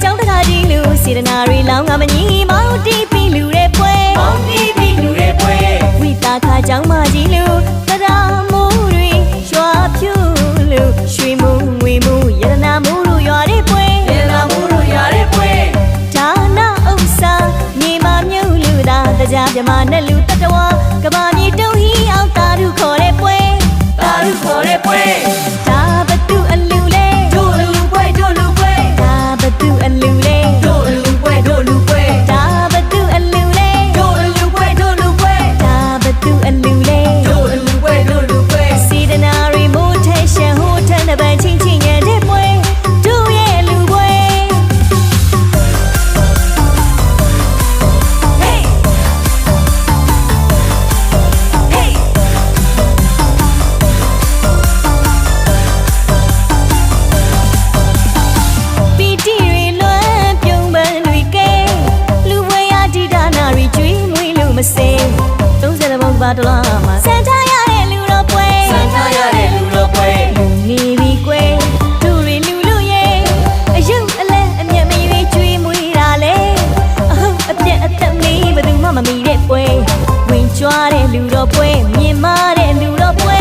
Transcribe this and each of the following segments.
ကြောင်းတကားကြီးလူစေတနာတွေလောင်းကမကြီးမောင်တီးပြီးလူတဲ့ပွဲမောင်တီးပြီးလူတဲ့ပွဲဝိတာခါကြောင်းမကြီးလူတရားမိုးတွေရွာဖြူလူရွှေမူငွေမူရတနာမိုးတို့ရွာတဲ့ပွဲရတနာမိုးတို့ရွာတဲ့ပွဲဒါနဥစ္စာမြေမမြုပ်လူသာတရားပြမနဲ့လူတတဝါကဘာမြေတုံးဟီအောင်တာရုခေါ်တဲ့ပွဲတာရုခေါ်တဲ့ပွဲဒါဘသူအလူလဲတို့အလူပွဲတို့လူပွဲဒါဘသူအလူလဲတို့အလူပွဲတို့လူပွဲဒါဘသူအလူလဲတို့အလူပွဲတို့လူပွဲဒါဘသူအလူလဲတို့အလူပွဲတို့လူပွဲစေတနာရီမိုးထဲရှန်ဟိုထန်တဲ့ပန်းချင်းချင်းရဲ့တဲ့ပွဲတို့ရဲ့လူပွဲ ပါတလားမှာစံထားရတဲ့လူတော်ပွဲစံထားရတဲ့လူတော်ပွဲလူနေပြီကွယ်သူတွေလူလူရဲ့အယုတ်အလဲအမျက်မရွေးကျွေးမွေးတာလေအဟုတ်အပြက်အသက်မေးဘယ်သူမှမမီတဲ့ပွဲဝင်ကြွားတဲ့လူတော်ပွဲမြင်မာတဲ့လူတော်ပွဲ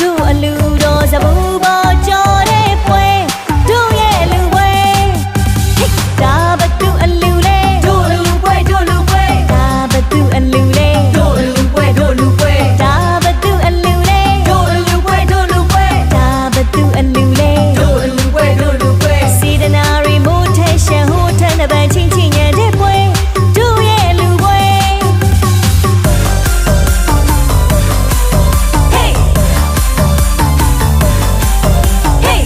တို့အလူတော်စပူပေါ်ကြော်တဲ့ပွဲတို့ရဲ့လူပွဲဟိတ်ဒါဘသူအလူလဲတို့အလူပွဲတို့လူပွဲဒါဘသူအလူလဲတို့အလူတို့လူပွဲဒါဘသူအလူလဲတို့အလူပွဲတို့လူပွဲဒါဘသူအလူလဲတို့အလူပွဲတို့လူပွဲစေတနာရီမိုးထဲရှန်ဟိုထန်တဲ့ပန်းချင်းချင်းရဲ့တဲ့ပွဲတို့ရဲ့လူပွဲဟေးဟေး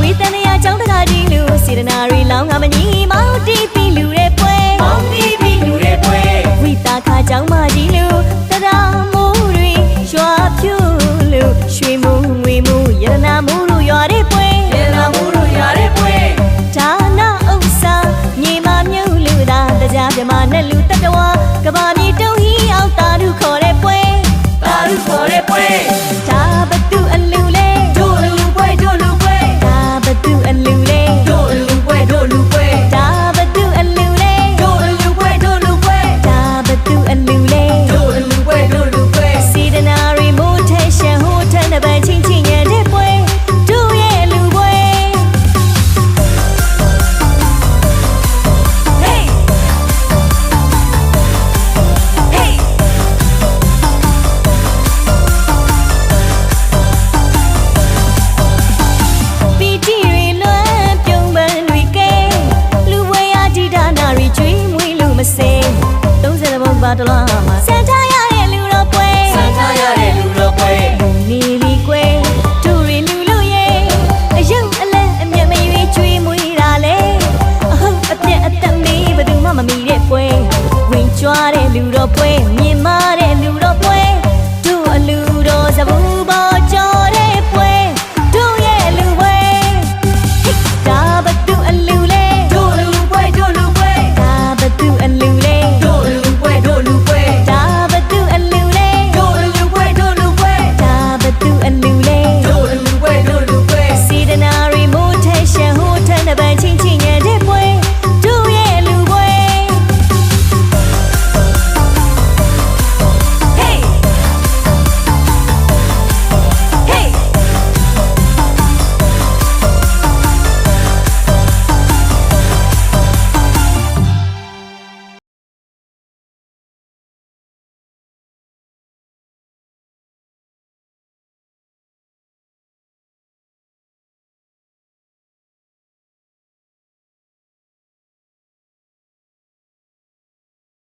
ဝိတနယာကြောင်းတကားကြီးလူစေတနာရီလောင်းကမကြီးမောင်တီးပြီးလူတဲ့ပွဲမောင်တီးပြီးလူတဲ့ပွဲဝိတာခါကြောင်းမကြီးလူတရားမိုးတွေရွာဖြူလူရွှေမူငွေမူရတနာမိုးတို့ရွာတဲ့ပွဲရတနာမိုးတို့ရွာတဲ့ပွဲဒါနဥစ္စာမြေမမြုပ်လူသာတရားပြမနဲ့လူတတဝါကဘာမြေတုံးဟီအောင်တာရုခေါ်တဲ့ပွဲတာရုခေါ်တဲ့ပွဲဒါဘသူအလူလဲတို့အလူပွဲတို့လူပွဲဒါဘသူအလူလဲတို့အလူပွဲတို့လူပွဲဒါဘသူအလူလဲတို့အလူပွဲတို့လူပွဲဒါဘသူအလူလဲတို့အလူပွဲတို့လူပွဲစေတနာရီမိုးထဲရှန်ဟိုထန်တဲ့ပန်းချင်းချင်းရဲ့တဲ့ပွဲတို့ရဲ့လူပွဲဟေးဟေးပီတီရီလွမ်းပြုံးပန်းတွေကဲလူဝဲရဒီဒါနာရီကျွေးမွေးလို့မစဲ30ဘုံပါတလား